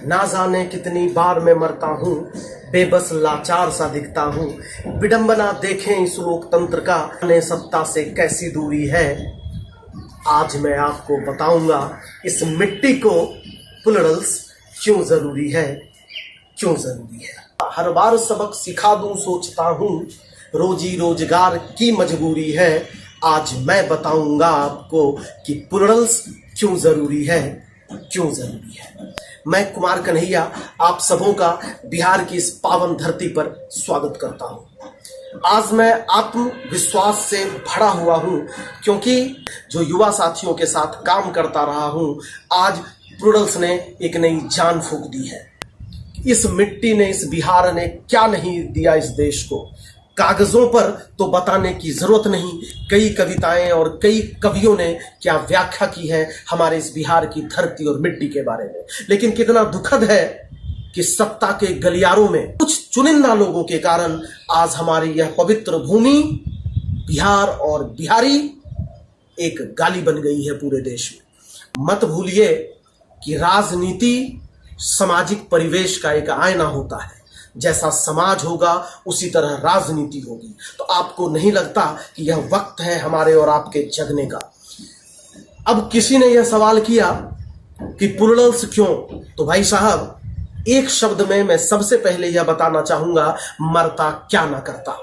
ना जाने कितनी बार मैं मरता हूँ, बेबस लाचार सा दिखता हूँ। विडंबना देखें इस लोकतंत्र का, ने सत्ता से कैसी दूरी है। आज मैं आपको बताऊंगा इस मिट्टी को पुलड़ल्स क्यों जरूरी है, क्यों जरूरी है। हर बार सबक सिखा दूं सोचता हूँ, रोजी रोजगार की मजबूरी है। आज मैं बताऊंगा आपको कि पुलड़ल्स क्यों जरूरी है, क्यों जरूरी है। मैं कुमार कन्हैया आप सबों का बिहार की इस पावन धरती पर स्वागत करता हूं। आज मैं आत्मविश्वास से भरा हुआ हूं, क्योंकि जो युवा साथियों के साथ काम करता रहा हूं, आज पुलड़ल्स ने एक नई जान फूंक दी है। इस मिट्टी ने, इस बिहार ने क्या नहीं दिया इस देश को, कागजों पर तो बताने की जरूरत नहीं। कई कविताएं और कई कवियों ने क्या व्याख्या की है हमारे इस बिहार की धरती और मिट्टी के बारे में। लेकिन कितना दुखद है कि सत्ता के गलियारों में कुछ चुनिंदा लोगों के कारण आज हमारी यह पवित्र भूमि बिहार और बिहारी एक गाली बन गई है पूरे देश में। मत भूलिए कि राजनीति सामाजिक परिवेश का एक आईना होता है। जैसा समाज होगा उसी तरह राजनीति होगी। तो आपको नहीं लगता कि यह वक्त है हमारे और आपके जगने का? अब किसी ने यह सवाल किया कि पुलड़ल्स क्यों, तो भाई साहब एक शब्द में मैं सबसे पहले यह बताना चाहूंगा, मरता क्या ना करता।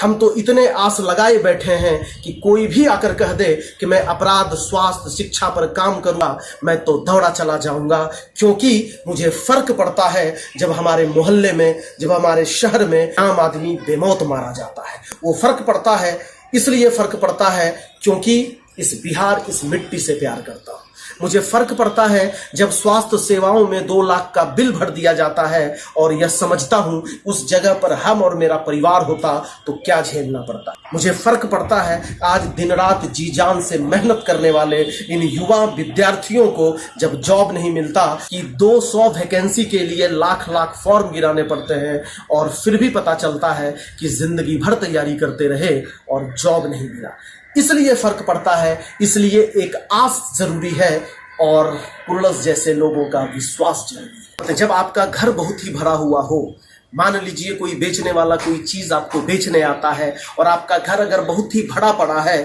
हम तो इतने आस लगाए बैठे हैं कि कोई भी आकर कह दे कि मैं अपराध, स्वास्थ्य, शिक्षा पर काम करूंगा, मैं तो दौड़ा चला जाऊंगा। क्योंकि मुझे फर्क पड़ता है जब हमारे मोहल्ले में, जब हमारे शहर में आम आदमी बेमौत मारा जाता है। वो फर्क पड़ता है, इसलिए फर्क पड़ता है क्योंकि इस बिहार, इस मिट्टी से प्यार करता हूं। मुझे फर्क पड़ता है जब स्वास्थ्य सेवाओं में 2 लाख का बिल भर दिया जाता है और यह समझता हूं उस जगह पर हम और मेरा परिवार होता तो क्या झेलना पड़ता। मुझे फर्क पड़ता है आज दिन रात जी जान से मेहनत करने वाले इन युवा विद्यार्थियों को जब जॉब नहीं मिलता, कि 200 वैकेंसी के लिए लाख लाख फॉर्म गिराने पड़ते हैं और फिर भी पता चलता है कि जिंदगी भर तैयारी करते रहे और जॉब नहीं मिला। इसलिए फर्क पड़ता है, इसलिए एक आस जरूरी है और पुलड़ल्स जैसे लोगों का विश्वास जरूरी है। जब आपका घर बहुत ही भरा हुआ हो, मान लीजिए कोई बेचने वाला कोई चीज आपको बेचने आता है और आपका घर अगर बहुत ही भरा पड़ा है,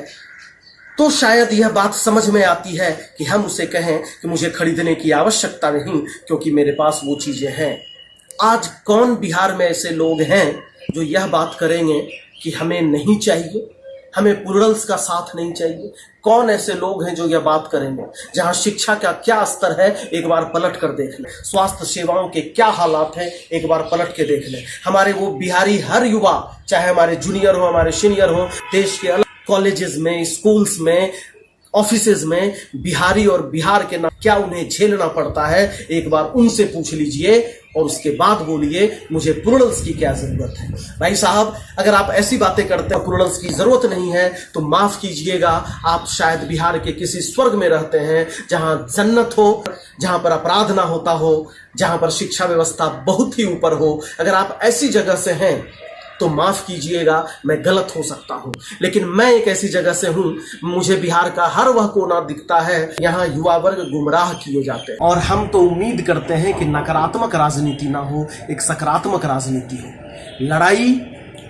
तो शायद यह बात समझ में आती है कि हम उसे कहें कि मुझे खरीदने की आवश्यकता नहीं, क्योंकि मेरे पास वो चीजें हैं। आज कौन बिहार में ऐसे लोग हैं जो यह बात करेंगे कि हमें नहीं चाहिए, हमें पुलड़ल्स का साथ नहीं चाहिए? कौन ऐसे लोग हैं जो यह बात करेंगे? जहां शिक्षा का क्या स्तर है एक बार पलट कर देख लें, स्वास्थ्य सेवाओं के क्या हालात हैं एक बार पलट के देख लें। हमारे वो बिहारी हर युवा, चाहे हमारे जूनियर हो, हमारे सीनियर हो, देश के अलग कॉलेजेस में, स्कूल्स में, ऑफिसेज में बिहारी और बिहार के नाम क्या उन्हें झेलना पड़ता है, एक बार उनसे पूछ लीजिए और उसके बाद बोलिए मुझे पुलड़ल्स की क्या जरूरत है। भाई साहब अगर आप ऐसी बातें करते हैं पुलड़ल्स की जरूरत नहीं है, तो माफ कीजिएगा, आप शायद बिहार के किसी स्वर्ग में रहते हैं जहां जन्नत हो, जहां पर अपराध ना होता हो, जहां पर शिक्षा व्यवस्था बहुत ही ऊपर हो। अगर आप ऐसी जगह से हैं तो माफ कीजिएगा, मैं गलत हो सकता हूं, लेकिन मैं एक ऐसी जगह से हूं, मुझे बिहार का हर वह कोना दिखता है यहां युवा वर्ग गुमराह किए जाते हैं। और हम तो उम्मीद करते हैं कि नकारात्मक राजनीति ना हो, एक सकारात्मक राजनीति हो।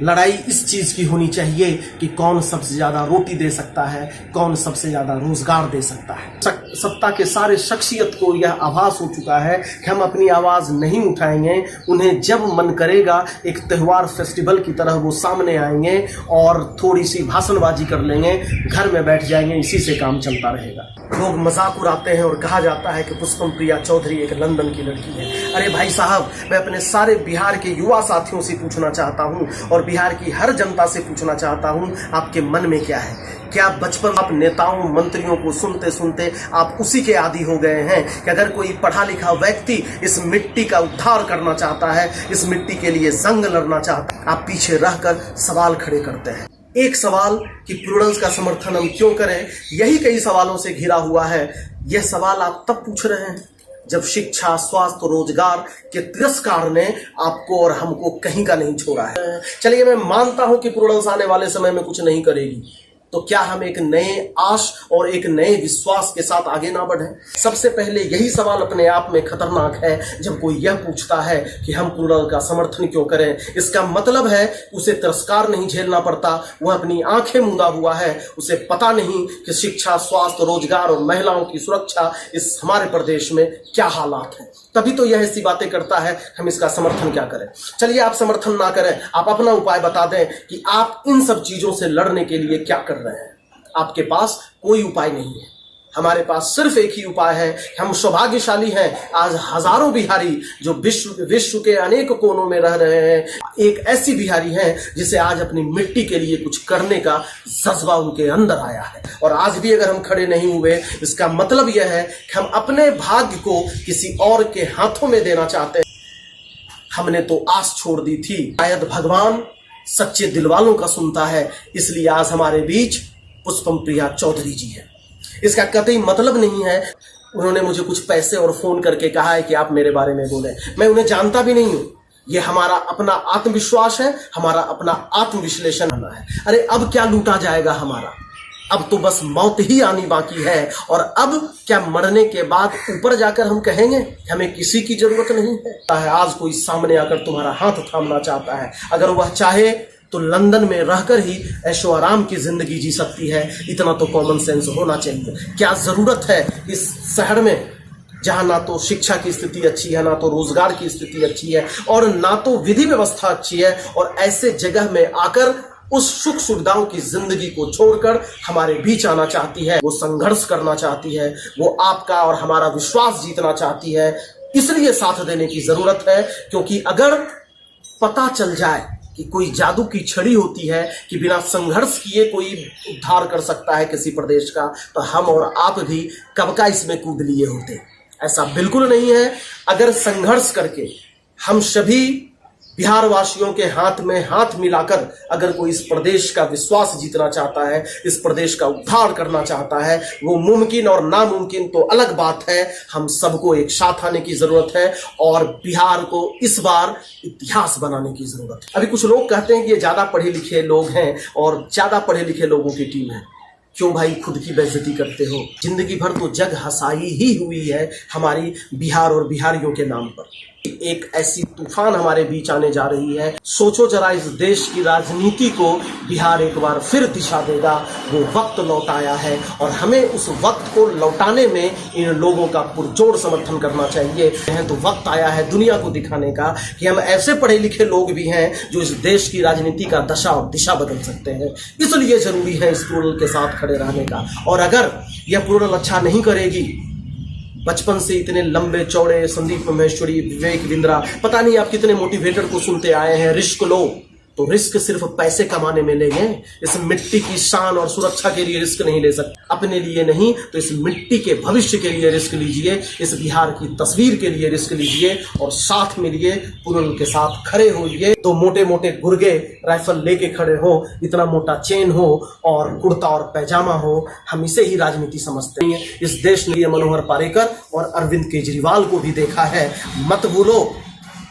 लड़ाई इस चीज की होनी चाहिए कि कौन सबसे ज्यादा रोटी दे सकता है, कौन सबसे ज्यादा रोजगार दे सकता है। सत्ता के सारे शख्सियत को यह आभास हो चुका है कि हम अपनी आवाज नहीं उठाएंगे। उन्हें जब मन करेगा एक त्योहार, फेस्टिवल की तरह वो सामने आएंगे और थोड़ी सी भाषणबाजी कर लेंगे, घर में बैठ जाएंगे, इसी से काम चलता रहेगा। लोग मजाक उड़ाते हैं और कहा जाता है कि पुष्पम प्रिया चौधरी एक लंदन की लड़की है। अरे भाई साहब, मैं अपने सारे बिहार के युवा साथियों से पूछना चाहता हूँ और बिहार की हर जनता से पूछना चाहता हूँ, आपके मन में क्या है? क्या बचपन आप नेताओं, मंत्रियों को सुनते सुनते आप उसी के आदी हो गए हैं कि अगर कोई पढ़ा लिखा व्यक्ति इस मिट्टी का उद्धार करना चाहता है, इस मिट्टी के लिए जंग लड़ना चाहता है, आप पीछे रहकर सवाल खड़े करते हैं? एक सवाल कि पुलड़ल्स का समर्थन हम क्यों करें, यही कई सवालों से घिरा हुआ है। यह सवाल आप तब पूछ रहे हैं जब शिक्षा, स्वास्थ्य, रोजगार के तिरस्कार ने आपको और हमको कहीं का नहीं छोड़ा है। चलिए मैं मानता हूं कि पुलड़ल्स आने वाले समय में कुछ नहीं करेगी, तो क्या हम एक नए आश और एक नए विश्वास के साथ आगे ना बढ़े? सबसे पहले यही सवाल अपने आप में खतरनाक है जब कोई यह पूछता है कि हम प्लूरल का समर्थन क्यों करें। इसका मतलब है उसे तिरस्कार नहीं झेलना पड़ता, वह अपनी आंखें मूंदा हुआ है, उसे पता नहीं कि शिक्षा, स्वास्थ्य, रोजगार और महिलाओं की सुरक्षा इस हमारे प्रदेश में क्या हालात है। तभी तो यह ऐसी बातें करता है, हम इसका समर्थन क्या करें। चलिए आप समर्थन ना करें, आप अपना उपाय बता दें कि आप इन सब चीजों से लड़ने के लिए क्या कर रहे हैं। आपके पास कोई उपाय नहीं है, हमारे पास सिर्फ एक ही उपाय है। हम सौभाग्यशाली हैं, आज हजारों बिहारी जो विश्व के अनेक कोनों में रह रहे हैं, एक ऐसी बिहारी हैं जिसे आज अपनी मिट्टी के लिए कुछ करने का जज्बा उनके अंदर आया है। और आज भी अगर हम खड़े नहीं हुए, इसका मतलब यह है कि हम अपने भाग्य को किसी और के हाथों में देना चाहते हैं। हमने तो आस छोड़ दी थी, शायद भगवान सच्चे दिल वालों का सुनता है, इसलिए आज हमारे बीच पुष्पम प्रिया चौधरी जी है। इसका कतई मतलब नहीं है उन्होंने मुझे कुछ पैसे और फोन करके कहा है कि आप मेरे बारे में बोलें, मैं उन्हें जानता भी नहीं हूं। यह हमारा अपना आत्मविश्वास है, हमारा अपना आत्मविश्लेषण करना है। अरे अब क्या लूटा जाएगा हमारा, अब तो बस मौत ही आनी बाकी है। और अब क्या मरने के बाद ऊपर जाकर हम कहेंगे हमें किसी की जरूरत नहीं है। आज कोई सामने आकर तुम्हारा हाथ थामना चाहता है, अगर वह चाहे तो लंदन में रहकर ही ऐशो आराम की जिंदगी जी सकती है। इतना तो कॉमन सेंस होना चाहिए। क्या जरूरत है इस शहर में जहां ना तो शिक्षा की स्थिति अच्छी है, ना तो रोजगार की स्थिति अच्छी है, और ना तो विधि व्यवस्था अच्छी है, और ऐसे जगह में आकर उस सुख सुविधाओं की जिंदगी को छोड़कर हमारे बीच आना चाहती है। वो संघर्ष करना चाहती है, वो आपका और हमारा विश्वास जीतना चाहती है। इसलिए साथ देने की जरूरत है, क्योंकि अगर पता चल जाए कि कोई जादू की छड़ी होती है कि बिना संघर्ष किए कोई उद्धार कर सकता है किसी प्रदेश का, तो हम और आप भी कब का इसमें कूद लिए होते। ऐसा बिल्कुल नहीं है। अगर संघर्ष करके हम सभी बिहार वासियों के हाथ में हाथ मिलाकर अगर कोई इस प्रदेश का विश्वास जीतना चाहता है, इस प्रदेश का उद्धार करना चाहता है, वो मुमकिन और नामुमकिन तो अलग बात है। हम सबको एक साथ आने की जरूरत है और बिहार को इस बार इतिहास बनाने की जरूरत है। अभी कुछ लोग कहते हैं कि ये ज्यादा पढ़े लिखे लोग हैं और ज्यादा पढ़े लिखे लोगों की टीम है। क्यों भाई खुद की बेइज्जती करते हो? जिंदगी भर तो जग हंसाई ही हुई है हमारी बिहार और बिहारियों के नाम पर। एक ऐसी तूफान हमारे बीच आने जा रही है। सोचो जरा, इस देश की राजनीति को बिहार एक बार फिर दिशा देगा। वो वक्त लौट आया है और हमें उस वक्त को लौटाने में इन लोगों का पुरजोर समर्थन करना चाहिए। तो वक्त आया है दुनिया को दिखाने का कि हम ऐसे पढ़े लिखे लोग भी हैं जो इस देश की राजनीति का दशा और दिशा बदल सकते हैं। इसलिए जरूरी है इस प्लूरल के साथ खड़े रहने का। और अगर यह प्लूरल अच्छा नहीं करेगी, बचपन से इतने लंबे चौड़े संदीप महेश्वरी, विवेक बिंद्रा, पता नहीं आप कितने मोटिवेटर को सुनते आए हैं, रिस्क लो, तो रिस्क सिर्फ पैसे कमाने में लेंगे। इस मिट्टी की शान और सुरक्षा के लिए रिस्क नहीं ले सकते, अपने लिए नहीं तो इस मिट्टी के भविष्य के लिए रिस्क लीजिए, इस बिहार की तस्वीर के लिए रिस्क लीजिए और साथ मिलिए, प्लूरल के साथ खड़े होइए। तो मोटे मोटे गुर्गे राइफल लेके खड़े हो, इतना मोटा चेन हो और कुर्ता और पैजामा हो, हम इसे ही राजनीति समझते हैं। इस देश ने मनोहर पारेकर और अरविंद केजरीवाल को भी देखा है। मत भूलो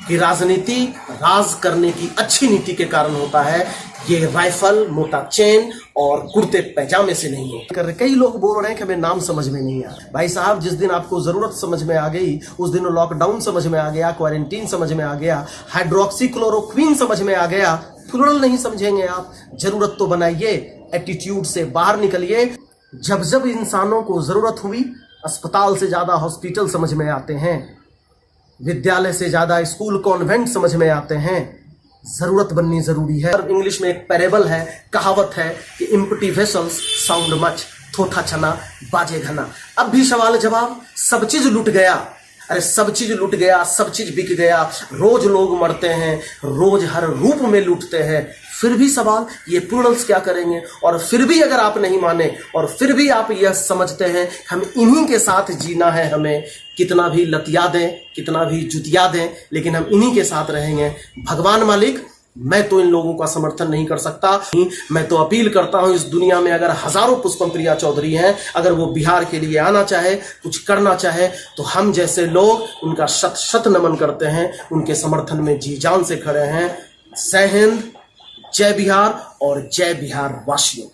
कि राजनीति राज करने की अच्छी नीति के कारण होता है। ये राइफल, मोटा चेन और कुर्ते पैजामे से नहीं है। कई लोग बोल रहे हैं कि हमें नाम समझ में नहीं आ रहा। भाई साहब, जिस दिन आपको जरूरत समझ में आ गई उस दिन लॉकडाउन समझ में आ गया, क्वारंटीन समझ में आ गया, हाइड्रोक्सीक्लोरोक्वीन समझ में आ गया। प्लूरल नहीं समझेंगे आप? जरूरत तो बनाइए, एटीट्यूड से बाहर निकलिए। जब जब इंसानों को जरूरत हुई, अस्पताल से ज्यादा हॉस्पिटल समझ में आते हैं, विद्यालय से ज्यादा स्कूल कॉन्वेंट समझ में आते हैं। जरूरत बननी जरूरी है। इंग्लिश में एक पैरेबल है, कहावत है कि एम्प्टी वेसल्स साउंड मच, थोथा छना बाजे घना। अब भी सवाल जवाब, सब चीज लूट गया। अरे सब चीज लूट गया, सब चीज बिक गया, रोज लोग मरते हैं, रोज हर रूप में लूटते हैं। फिर भी सवाल, ये प्लूरल्स क्या करेंगे? और फिर भी अगर आप नहीं माने और फिर भी आप यह समझते हैं हम इन्हीं के साथ जीना है, हमें कितना भी लतिया दें, कितना भी जुतिया दें, लेकिन हम इन्हीं के साथ रहेंगे। भगवान मालिक, मैं तो इन लोगों का समर्थन नहीं कर सकता। मैं तो अपील करता हूं, इस दुनिया में अगर हजारों पुष्पम प्रिया चौधरी हैं, अगर वो बिहार के लिए आना चाहे, कुछ करना चाहे, तो हम जैसे लोग उनका शत शत नमन करते हैं, उनके समर्थन में जी जान से खड़े हैं। जय हिंद, जय बिहार और जय बिहार वासियों।